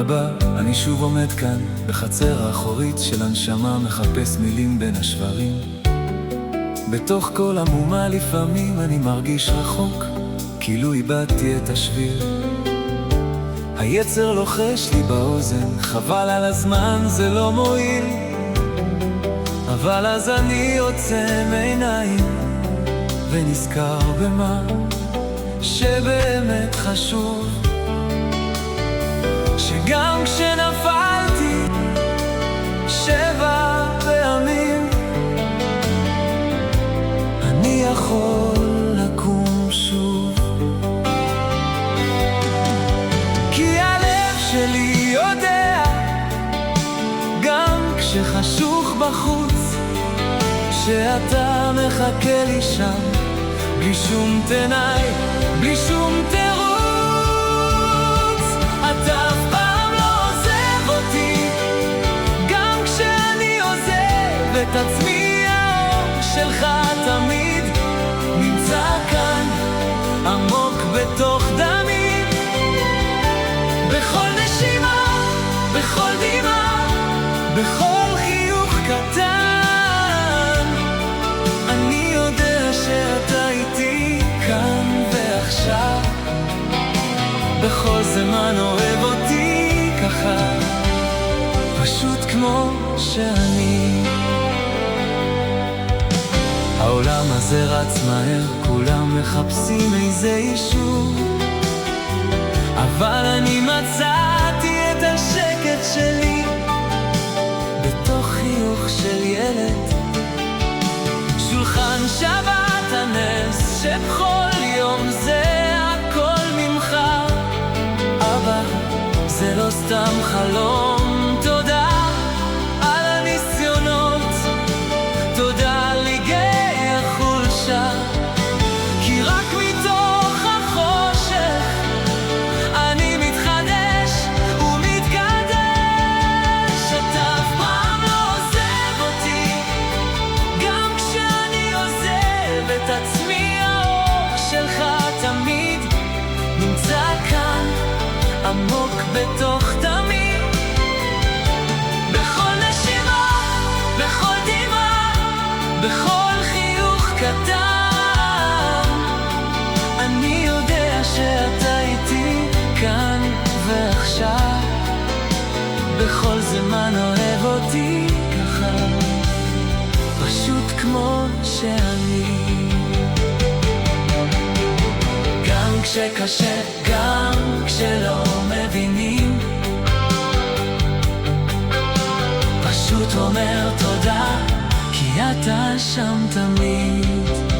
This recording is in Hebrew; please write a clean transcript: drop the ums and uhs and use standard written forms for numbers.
אבא, אני שוב עומד כאן, בחצר האחורית של הנשמה, מחפש מילים בין השברים. בתוך כל המומה לפעמים אני מרגיש רחוק, כאילו איבדתי את השביר. היצר לוחש לי באוזן, חבל על הזמן, זה לא מועיל. אבל אז אני עוצם עיניים, ונזכר במה שבאמת חשוב. שגם כשנפלתי 7 פעמים, אני יכול לקום שוב. כי הלב שלי יודע, גם כשחשוך בחוץ, שאתה מחכה לי שם, בלי שום תנאי, בלי שום תירוץ. אתה אף פעם לא עוזב אותי, גם כשאני עוזב את עצמי. האור שלך תמיד נמצא כאן, עמוק בתוך דמי. בכל נשימה, בכל דמעה, בכל חיוך קטן, אני יודע שאתה איתי כאן ועכשיו. בכל זמן אוהב אותי ככה, פשוט כמו שאני. העולם הזה רץ מהר, כולם מחפשים איזה אישור, אבל אני מצאתי את השקט שלי בתוך חיוך של ילד. שולחן שבת הנס שבכל יום זה הכל ממך. אבא, זה לא סתם חלום. תודה על הניסיונות, תודה על רגעי החולשה, כי רק מתוך החושך אני מתחדש ומתקדש. אתה אף פעם לא עוזב אותי, גם כשאני עוזב את עצמי. האור שלך תמיד נמצא כאן, עמוק בתוך דמי. בכל נשימה, בכל דמעה, בכל חיוך קטן, אני יודע שאתה איתי כאן ועכשיו. בכל זמן אוהב אותי ככה, פשוט כמו שאני. גם כשקשה, גם כשלא מבינים, פשוט אומר תודה, כי אתה שם תמיד.